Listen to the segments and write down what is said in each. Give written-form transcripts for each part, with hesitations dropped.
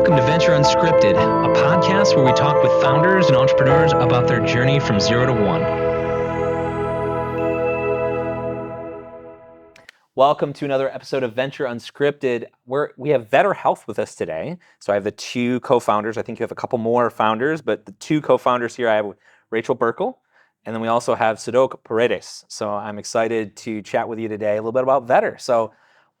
Welcome to Venture Unscripted, a podcast where we talk with founders and entrepreneurs about their journey from 0 to 1. Welcome to another episode of Venture Unscripted, where we have Vetr Health with us today. So I have the two co-founders. I think you have a couple more founders, but the two co-founders here, I have Rachel Burkle, and then we also have Sadok Paredes. So I'm excited to chat with you today a little bit about Vetr. So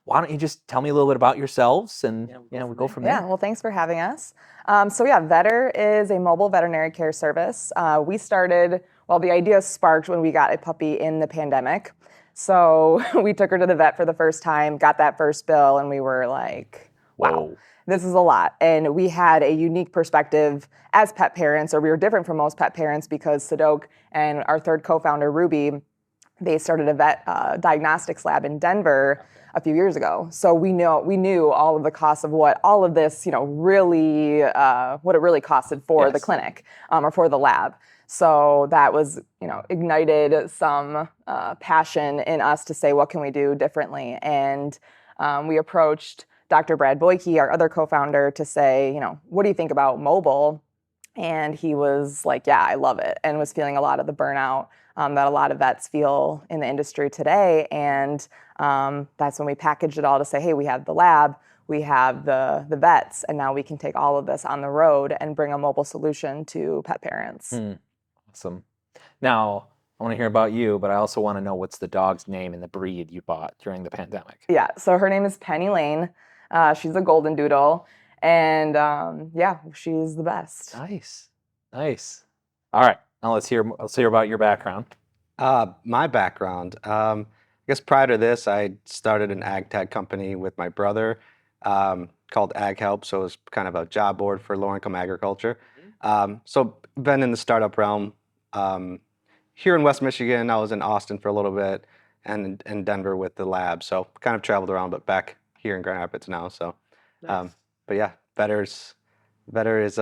why don't you just tell me a little bit about yourselves, and we'll go from there. Yeah, well, thanks for having us. Vetr is a mobile veterinary care service. We started, the idea sparked when we got a puppy in the pandemic. So we took her to the vet for the first time, got that first bill, and we were like, wow, this is a lot. And we had a unique perspective as pet parents, or we were different from most pet parents because Sadok and our third co-founder, Ruby, they started a vet diagnostics lab in Denver a few years ago. So we knew all of the costs of what all of this, really, what it really costed for the clinic or for the lab. So that was, ignited some passion in us to say, what can we do differently? And we approached Dr. Brad Boyke, our other co-founder, to say, what do you think about mobile? And he was like, yeah, I love it, and was feeling a lot of the burnout that a lot of vets feel in the industry today. And that's when we packaged it all to say, hey, we have the lab, we have the vets, and now we can take all of this on the road and bring a mobile solution to pet parents. Awesome. Now, I want to hear about you, but I also want to know what's the dog's name and the breed you bought during the pandemic. Yeah, so her name is Penny Lane. She's a golden doodle, and she's the best. Nice. All right, now let's hear about your background. My background, I guess prior to this, I started an ag tech company with my brother called Ag Help. So it was kind of a job board for low-income agriculture. So been in the startup realm. Here in West Michigan, I was in Austin for a little bit, and in Denver with the lab. So kind of traveled around, but back here in Grand Rapids now. So, nice. But yeah, Vetr is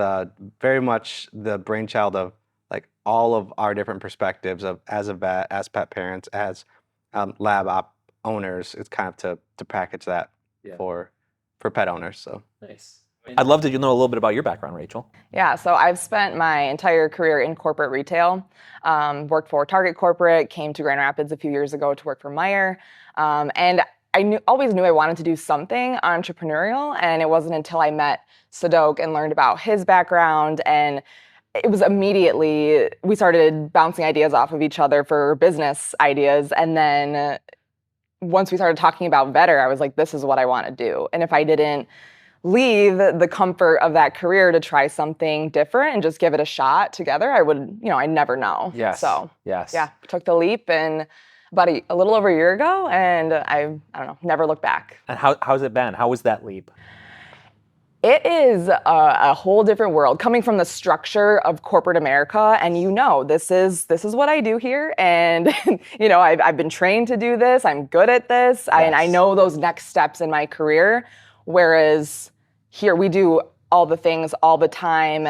very much the brainchild of like all of our different perspectives of as a vet, as pet parents, as lab owners. It's kind of to package that for pet owners. So nice. I'd love to know a little bit about your background, Rachel. Yeah, so I've spent my entire career in corporate retail. Worked for Target Corporate, came to Grand Rapids a few years ago to work for Meijer, and I always knew I wanted to do something entrepreneurial, and it wasn't until I met Sadok and learned about his background, and it was immediately, we started bouncing ideas off of each other for business ideas, and then once we started talking about Vetr, I was like, this is what I want to do. And if I didn't leave the comfort of that career to try something different and just give it a shot together, I would, I'd never know. Yes. So, yes. Yeah, took the leap, and about a little over a year ago, and I don't know, never looked back. And how's it been? How was that leap? It is a whole different world coming from the structure of corporate America, and this is what I do here, and I've been trained to do this. I'm good at this, and I know those next steps in my career. Whereas here we do all the things all the time.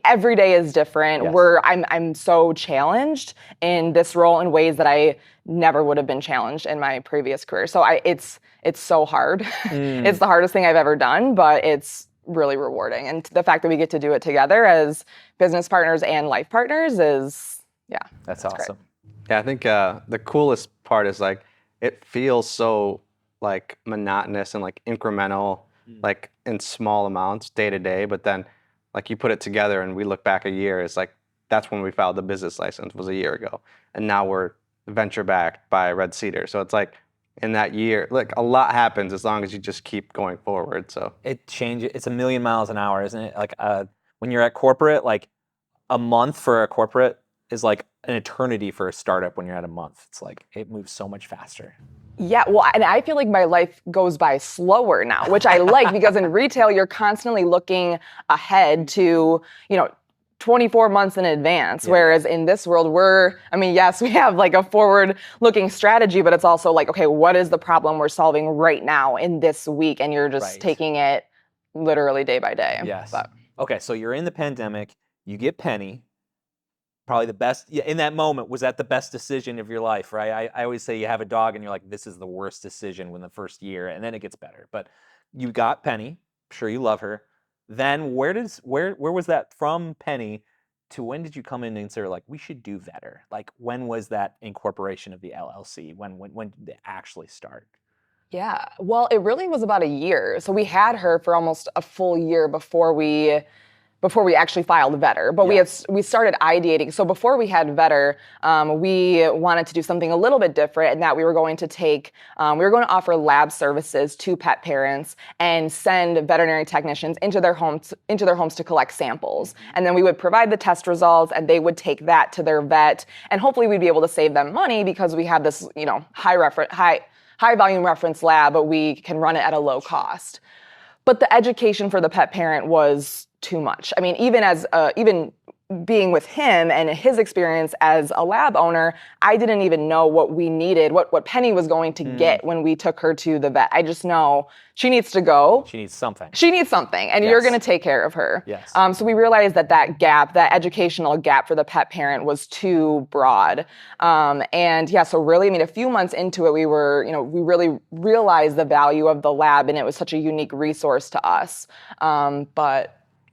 Every day is different. Yes. I'm so challenged in this role in ways that I never would have been challenged in my previous career. So it's so hard. It's the hardest thing I've ever done, but it's really rewarding. And the fact that we get to do it together as business partners and life partners is, that's awesome. Great. Yeah, I think the coolest part is like it feels so like monotonous and like incremental, like in small amounts day to day, but then like you put it together and we look back a year, it's like that's when we filed the business license was a year ago, and now we're venture backed by Red Cedar. So it's like in that year, like a lot happens as long as you just keep going forward. So it changes. It's a million miles an hour, isn't it? Like when you're at corporate, like a month for a corporate is like an eternity for a startup. When you're at a month, it's like it moves so much faster. Yeah, well, and I feel like my life goes by slower now, which I like because in retail, you're constantly looking ahead to, 24 months in advance. Yeah. Whereas in this world, yes, we have like a forward-looking strategy, but it's also like, okay, what is the problem we're solving right now in this week? And you're just taking it literally day by day. Yes. Okay, so you're in the pandemic, you get Penny. Probably the best, in that moment, was that the best decision of your life, right? I always say you have a dog and you're like, this is the worst decision when the first year, and then it gets better. But you got Penny, I'm sure you love her. Then where was that from Penny to when did you come in and consider like we should do Vetr? Like when was that incorporation of the LLC? When did it actually start? Yeah, well, it really was about a year. So we had her for almost a full year before we actually filed Vetr. But we started ideating. So before we had Vetr, we wanted to do something a little bit different, in that we were going to offer lab services to pet parents and send veterinary technicians into their homes to collect samples. And then we would provide the test results, and they would take that to their vet, and hopefully we'd be able to save them money because we have this, high volume reference lab, but we can run it at a low cost. But the education for the pet parent was too much. I mean, even being with him and his experience as a lab owner, I didn't even know what we needed, what Penny was going to get when we took her to the vet. I just know she needs to go. She needs something. And you're going to take care of her. Yes. So we realized that gap, that educational gap for the pet parent was too broad. So really, a few months into it, we really realized the value of the lab, and it was such a unique resource to us.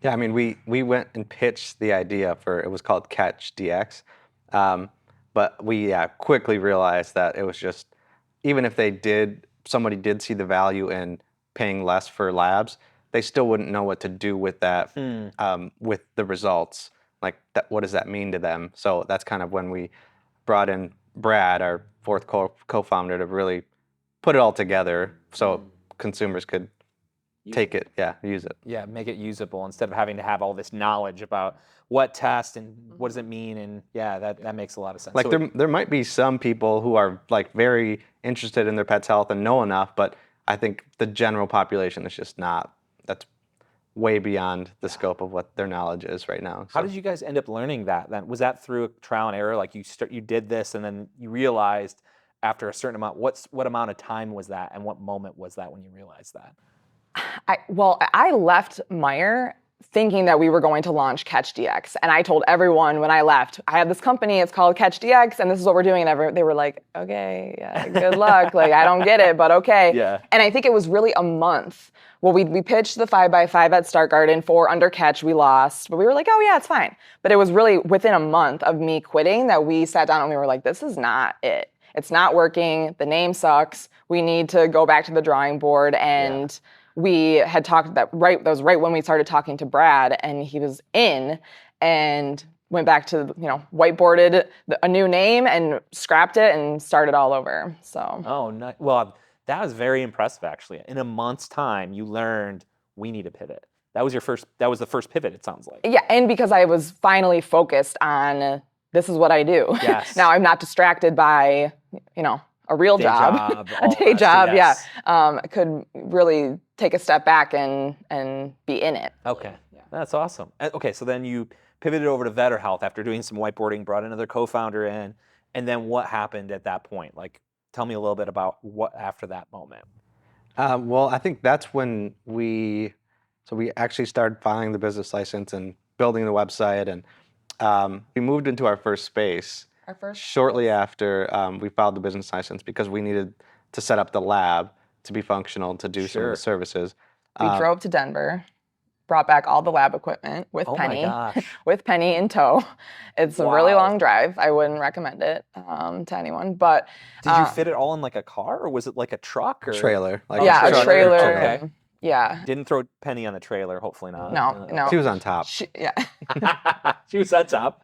Yeah, we went and pitched the idea it was called Catch DX, but we quickly realized that it was just, even if somebody did see the value in paying less for labs, they still wouldn't know what to do with that, with the results. Like, what does that mean to them? So that's kind of when we brought in Brad, our fourth co-founder, to really put it all together so consumers could take it, use it. Yeah, make it usable instead of having to have all this knowledge about what test and what does it mean, and that makes a lot of sense. Like, there might be some people who are like very interested in their pet's health and know enough, but I think the general population is just not. That's way beyond the scope of what their knowledge is right now. How did you guys end up learning that then? Was that through a trial and error? Like you did this and then you realized after a certain amount, what amount of time was that, and what moment was that when you realized that? I left Meyer thinking that we were going to launch Catch DX. And I told everyone when I left, I have this company, it's called Catch DX, and this is what we're doing. And they were like, okay, good luck. Like, I don't get it, but okay. Yeah. And I think it was really a month. Well, we pitched the 5x5 at Start Garden for under Catch. We lost, but we were like, oh yeah, it's fine. But it was really within a month of me quitting that we sat down and we were like, this is not it. It's not working. The name sucks. We need to go back to the drawing board. And we had talked that was right when we started talking to Brad, and he was in and went back to, whiteboarded a new name and scrapped it and started all over. So. Oh, no. Well, that was very impressive, actually. In a month's time, you learned we need a pivot. That was the first pivot, it sounds like. Yeah, and because I was finally focused on this is what I do. Yes. Now I'm not distracted by, a real job, a day job. Yes. I could really take a step back and be in it. Okay, that's awesome. Okay, so then you pivoted over to Vetr Health after doing some whiteboarding, brought another co-founder in, and then what happened at that point? Like, tell me a little bit about what after that moment. Well, I think that's when we actually started filing the business license and building the website, and we moved into our first space. Shortly after we filed the business license, because we needed to set up the lab to be functional to do some of the services. We drove to Denver, brought back all the lab equipment with Penny, with Penny in tow. It's a really long drive. I wouldn't recommend it to anyone. But did you fit it all in like a car, or was it like a truck or trailer? A trailer. Okay. Yeah. Didn't throw Penny on the trailer, hopefully not. No. She was on top. She was on top.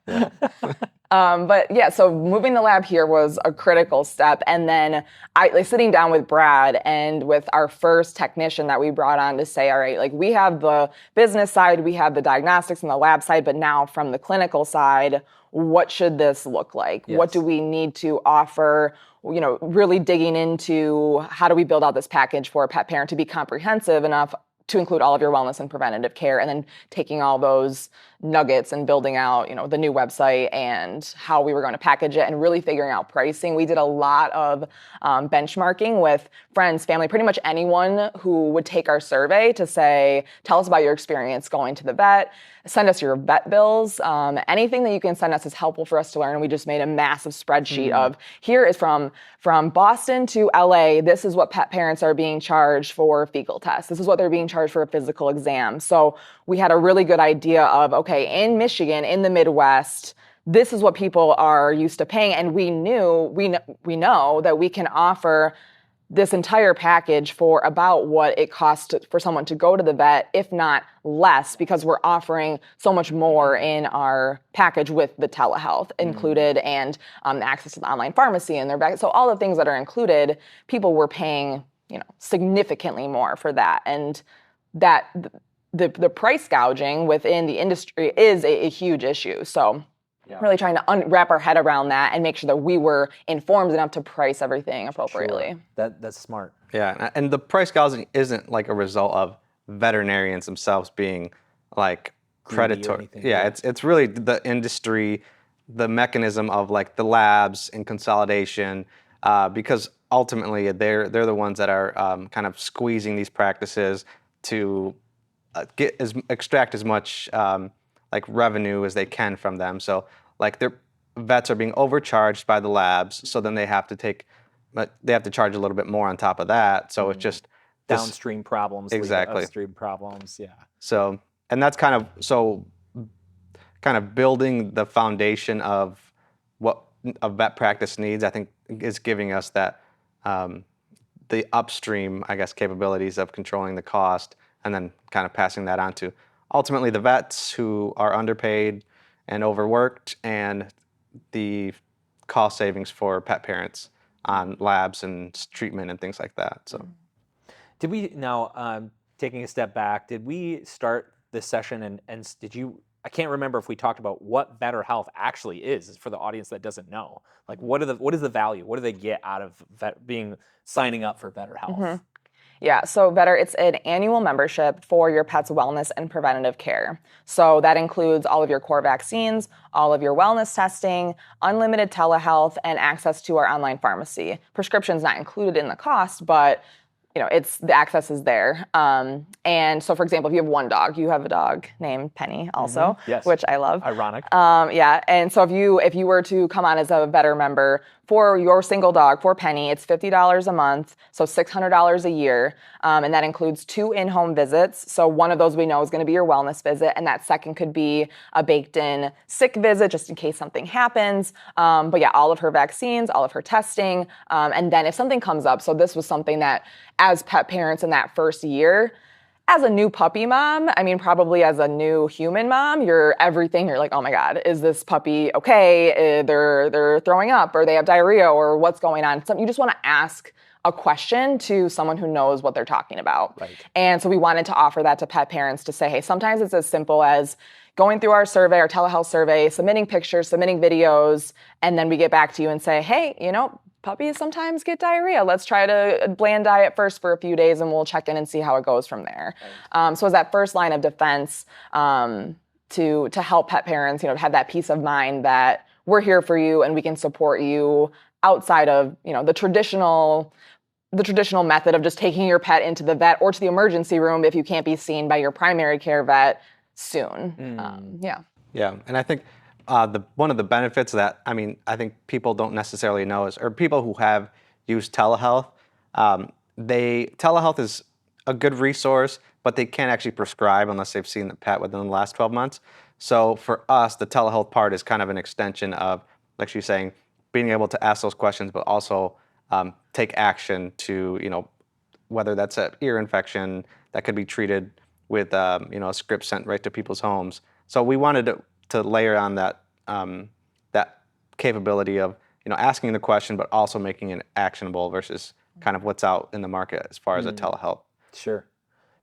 So moving the lab here was a critical step. And then sitting down with Brad and with our first technician that we brought on to say, all right, like, we have the business side, we have the diagnostics and the lab side, but now from the clinical side, what should this look like? Yes. What do we need to offer? Really digging into how do we build out this package for a pet parent to be comprehensive enough to include all of your wellness and preventative care, and then taking all those nuggets and building out, the new website and how we were going to package it and really figuring out pricing. We did a lot of benchmarking with friends, family, pretty much anyone who would take our survey to say, tell us about your experience going to the vet, send us your vet bills. Anything that you can send us is helpful for us to learn. And we just made a massive spreadsheet of, here is from Boston to LA, this is what pet parents are being charged for fecal tests. This is what they're being charged charge for a physical exam. So we had a really good idea of, okay, in Michigan, in the Midwest, this is what people are used to paying. And we know that we can offer this entire package for about what it costs for someone to go to the vet, if not less, because we're offering so much more in our package with the telehealth included and access to the online pharmacy and their back. So all the things that are included, people were paying, significantly more for that. And that the price gouging within the industry is a huge issue. So really trying to wrap our head around that and make sure that we were informed enough to price everything appropriately. Sure. That's smart. Yeah, and the price gouging isn't like a result of veterinarians themselves being like predatory. Yeah, it's really the industry, the mechanism of like the labs and consolidation, because ultimately they're the ones that are kind of squeezing these practices to extract as much like revenue as they can from them. So like their vets are being overcharged by the labs, so then they have to charge a little bit more on top of that. So it's just downstream problems, exactly, upstream problems. Yeah. So and that's kind of building the foundation of what a vet practice needs. I think is giving us that the upstream, I guess, capabilities of controlling the cost and then kind of passing that on to ultimately the vets who are underpaid and overworked, and the cost savings for pet parents on labs and treatment and things like that. So did we now, taking a step back, did we start this session and did you, I can't remember if we talked about what Vetr Health actually is for the audience that doesn't know. Like what is the value? What do they get out of signing up for Vetr Health? Mm-hmm. Yeah, so Vetr, it's an annual membership for your pet's wellness and preventative care. So that includes all of your core vaccines, all of your wellness testing, unlimited telehealth, and access to our online pharmacy. Prescription's not included in the cost, but it's the access is there. And so, for example, if you have one dog, you have a dog named Penny also, Yes. which I love. Ironic. Yeah, and so if you were to come on as a Vetr member for your single dog, for Penny, it's $50 a month, so $600 a year, and that includes 2 in-home visits. So one of those we know is going to be your wellness visit, and that second could be a baked-in sick visit, just in case something happens. But yeah, all of her vaccines, all of her testing, and then if something comes up, so this was something that as pet parents in that first year, as a new puppy mom, I mean, probably as a new human mom, you're like, oh my God, is this puppy okay? They're throwing up, or they have diarrhea, or what's going on? You just want to ask a question to someone who knows what they're talking about. Right. And so we wanted to offer that to pet parents to say, hey, sometimes it's as simple as going through our survey, our telehealth survey, submitting pictures, submitting videos, and then we get back to you and say, hey, puppies sometimes get diarrhea. Let's try a bland diet first for a few days, and we'll check in and see how it goes from there. Right. So as that first line of defense to help pet parents, have that peace of mind that we're here for you and we can support you outside of, the traditional method of just taking your pet into the vet or to the emergency room if you can't be seen by your primary care vet soon. Yeah, and I think one of the benefits that I think people don't necessarily know or people who have used telehealth, telehealth is a good resource, but they can't actually prescribe unless they've seen the pet within the last 12 months. So for us, the telehealth part is kind of an extension of, like she's saying, being able to ask those questions, but also take action to, whether that's an ear infection that could be treated with, a script sent right to people's homes. So we wanted to layer on that that capability of asking the question, but also making it actionable versus kind of what's out in the market as far as a telehealth. Sure.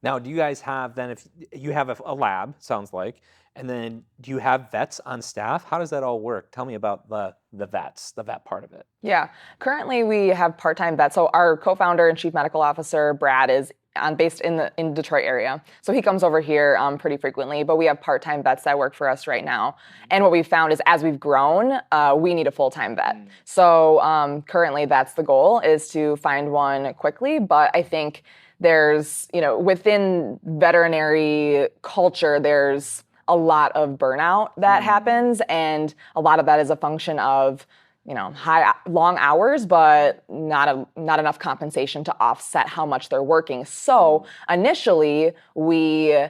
Now, do you guys have then, if you have a lab, sounds like, and then do you have vets on staff? How does that all work? Tell me about the vet part of it. Yeah. Currently, we have part-time vets. So our co-founder and chief medical officer, Brad, is based in Detroit area. So he comes over here pretty frequently, but we have part-time vets that work for us right now. And what we've found is as we've grown, we need a full-time vet. So currently that's the goal, is to find one quickly. But I think there's, within veterinary culture, there's a lot of burnout that happens. And a lot of that is a function of long hours, but not enough compensation to offset how much they're working. So initially, we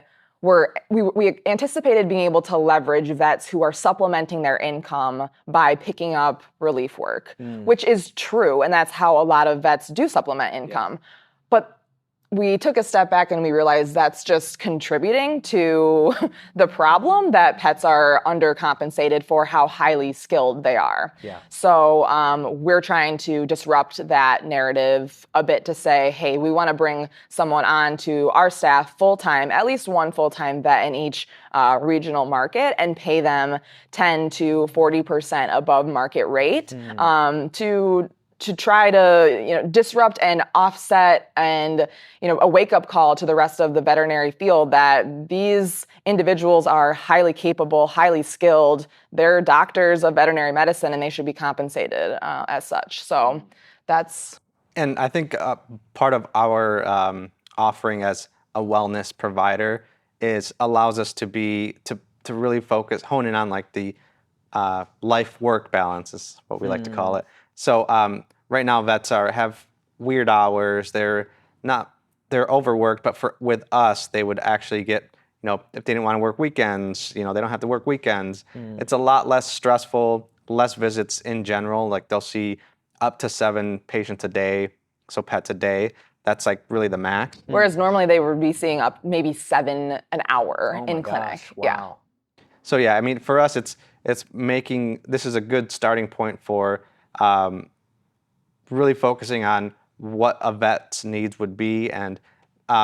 anticipated being able to leverage vets who are supplementing their income by picking up relief work, which is true, and that's how a lot of vets do supplement income. But we took a step back and we realized that's just contributing to the problem that pets are undercompensated for how highly skilled they are. Yeah. So we're trying to disrupt that narrative a bit to say, hey, we want to bring someone on to our staff full-time, at least one full-time vet in each regional market, and pay them 10 to 40% above market rate to try to disrupt and offset and a wake-up call to the rest of the veterinary field that these individuals are highly capable, highly skilled. They're doctors of veterinary medicine and they should be compensated as such. So that's... And I think part of our offering as a wellness provider allows us to really hone in on like the life-work balance is what we like to call it. So right now vets have weird hours. They're overworked, but with us they would actually get, if they didn't want to work weekends, they don't have to work weekends. It's a lot less stressful, less visits in general. Like they'll see up to 7 patients a day, so pets a day. That's like really the max. Whereas normally they would be seeing up maybe 7 an hour in clinic. Gosh, wow. So yeah, I mean, for us, this is a good starting point for really focusing on what a vet's needs would be and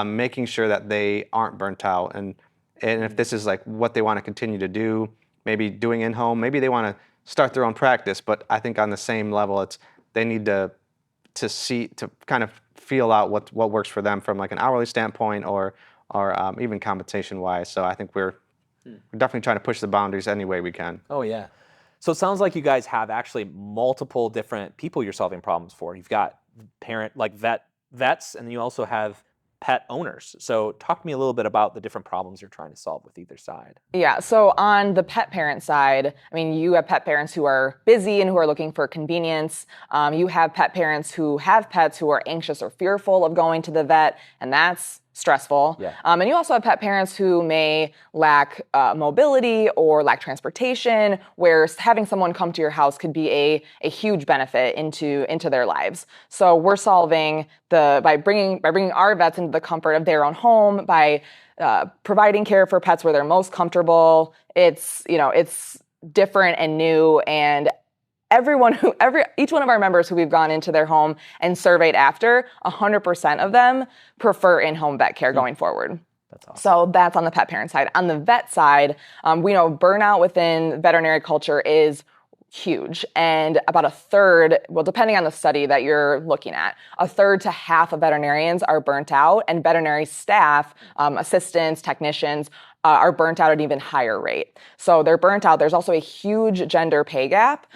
making sure that they aren't burnt out. And if this is like what they want to continue to do, maybe doing in-home, maybe they want to start their own practice, but I think on the same level, they need to kind of feel out what works for them from like an hourly standpoint or even compensation-wise. So I think we're definitely trying to push the boundaries any way we can. Oh, yeah. So it sounds like you guys have actually multiple different people you're solving problems for. You've got vets, and then you also have pet owners. So talk to me a little bit about the different problems you're trying to solve with either side. Yeah, so on the pet parent side, I mean, you have pet parents who are busy and who are looking for convenience. You have pet parents who have pets who are anxious or fearful of going to the vet, and that's stressful. Yeah. And you also have pet parents who may lack mobility or lack transportation, where having someone come to your house could be a huge benefit into their lives. So we're solving by bringing our vets into the comfort of their own home, by providing care for pets where they're most comfortable. It's different and new, and each one of our members who we've gone into their home and surveyed after, 100% of them prefer in-home vet care going forward. That's awesome. So that's on the pet parent side. On the vet side, we know burnout within veterinary culture is huge, and about a third, well, depending on the study that you're looking at, a third to half of veterinarians are burnt out, and veterinary staff, assistants, technicians, are burnt out at an even higher rate. So they're burnt out. There's also a huge gender pay gap,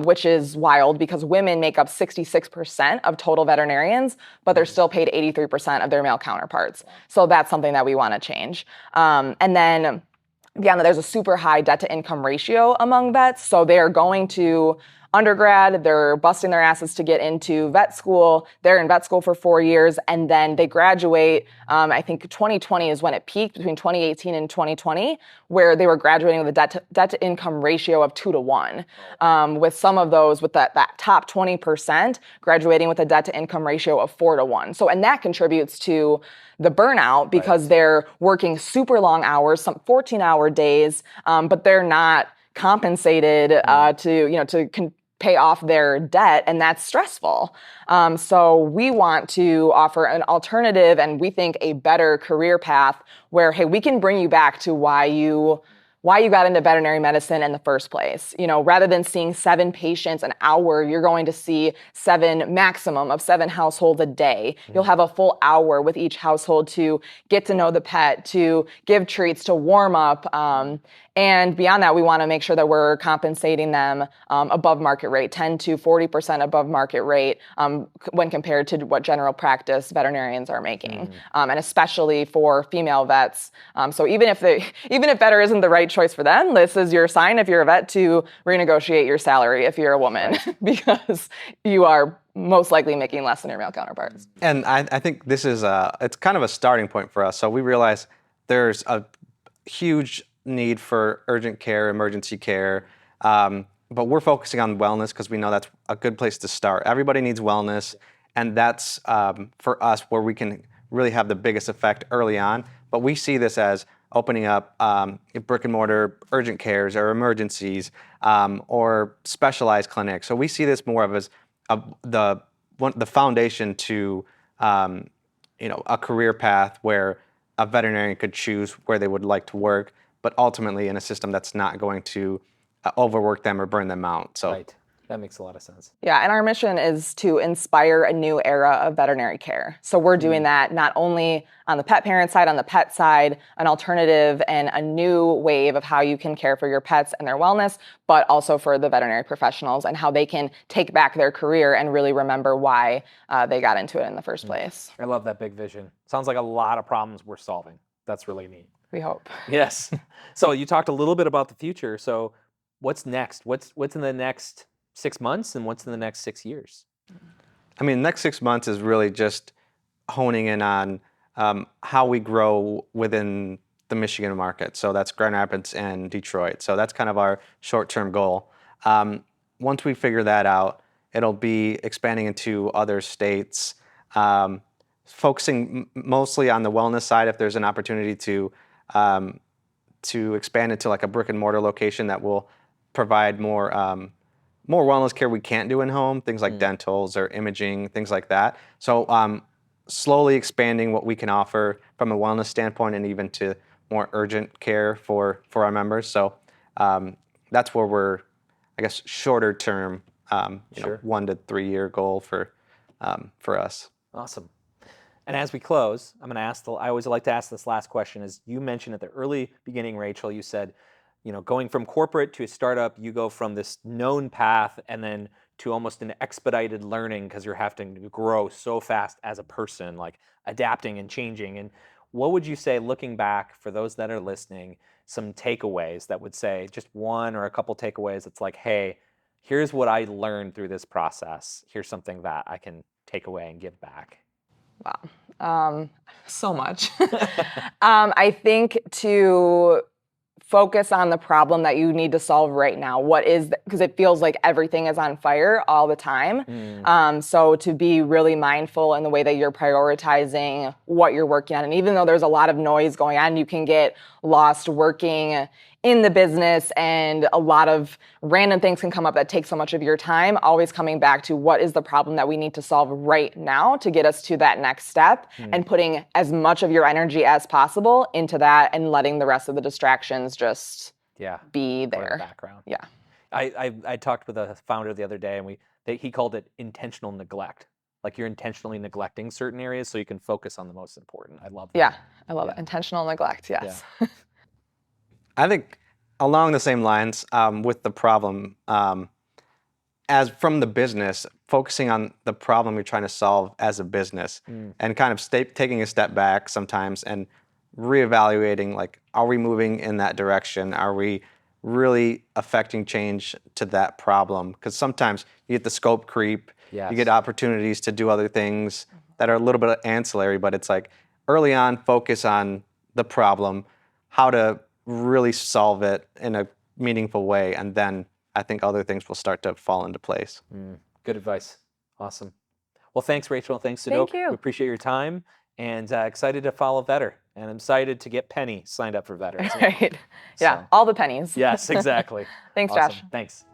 which is wild because women make up 66% of total veterinarians, but they're still paid 83% of their male counterparts. So that's something that we want to change. And then beyond that, there's a super high debt to income ratio among vets. So they're going to undergrad, they're busting their asses to get into vet school. They're in vet school for 4 years, and then they graduate. I think 2020 is when it peaked, between 2018 and 2020, where they were graduating with a debt to income ratio of 2 to 1. With some of those, with that top 20%, graduating with a debt to income ratio of 4 to 1. So, and that contributes to the burnout because they're working super long hours, some 14-hour days, but they're not compensated to pay off their debt, and that's stressful. So we want to offer an alternative and we think a better career path where, hey, we can bring you back to why you got into veterinary medicine in the first place. Rather than seeing 7 patients an hour, you're going to see maximum of 7 households a day. You'll have a full hour with each household to get to know the pet, to give treats, to warm up. And beyond that, we want to make sure that we're compensating them above market rate, 10 to 40% above market rate when compared to what general practice veterinarians are making, and especially for female vets. So even if Vetr isn't the right choice for them. This is your sign, if you're a vet, to renegotiate your salary if you're a woman, because you are most likely making less than your male counterparts. And I think this is it's kind of a starting point for us. So we realize there's a huge need for urgent care, emergency care, but we're focusing on wellness because we know that's a good place to start. Everybody needs wellness, and that's for us where we can really have the biggest effect early on. But we see this as opening up brick and mortar urgent cares or emergencies or specialized clinics. So we see this more of as the foundation to a career path where a veterinarian could choose where they would like to work, but ultimately in a system that's not going to overwork them or burn them out. So. Right. That makes a lot of sense. Yeah, and our mission is to inspire a new era of veterinary care. So we're doing that not only on the pet parent side, on the pet side, an alternative and a new wave of how you can care for your pets and their wellness, but also for the veterinary professionals and how they can take back their career and really remember why they got into it in the first place. I love that big vision. Sounds like a lot of problems we're solving. That's really neat. We hope. Yes. So you talked a little bit about the future. So what's next? What's in the next 6 months and what's in the next 6 years? I mean, the next 6 months is really just honing in on how we grow within the Michigan market. So that's Grand Rapids and Detroit. So that's kind of our short-term goal. Once we figure that out, it'll be expanding into other states, focusing mostly on the wellness side. If there's an opportunity to expand into like a brick and mortar location that will provide more wellness care we can't do in home, things like dentals or imaging, things like that. So slowly expanding what we can offer from a wellness standpoint and even to more urgent care for our members. So that's where we're, I guess, shorter term, 1 to 3 year goal for us. Awesome. And as we close, I'm going to ask, I always like to ask this last question, is you mentioned at the early beginning, Rachel, you said, going from corporate to a startup, you go from this known path and then to almost an expedited learning because you're having to grow so fast as a person, like adapting and changing. And what would you say, looking back, for those that are listening, some takeaways that would say, just one or a couple takeaways, it's like, hey, here's what I learned through this process. Here's something that I can take away and give back. Wow. So much. I think to focus on the problem that you need to solve right now. Because it feels like everything is on fire all the time. So to be really mindful in the way that you're prioritizing what you're working on. And even though there's a lot of noise going on, you can get lost working in the business and a lot of random things can come up that take so much of your time, always coming back to what is the problem that we need to solve right now to get us to that next step and putting as much of your energy as possible into that and letting the rest of the distractions just be there. In the background. Yeah. I talked with a founder the other day and he called it intentional neglect. Like you're intentionally neglecting certain areas so you can focus on the most important. I love that. Yeah, I love it. Intentional neglect, yes. Yeah. I think along the same lines with the problem, as from the business, focusing on the problem you're trying to solve as a business and kind of taking a step back sometimes and reevaluating, like, are we moving in that direction? Are we really affecting change to that problem? Because sometimes you get the scope creep, you get opportunities to do other things that are a little bit ancillary, but it's like early on, focus on the problem, how to really solve it in a meaningful way, and then I think other things will start to fall into place. Good advice. Awesome. Well, thanks, Rachel. Thanks, Sadok. Thank you. We appreciate your time and excited to follow Vetr. And I'm excited to get Penny signed up for Vetr. Right. Yeah, So. all the pennies. Yes, exactly. Thanks, Awesome. Josh. Thanks.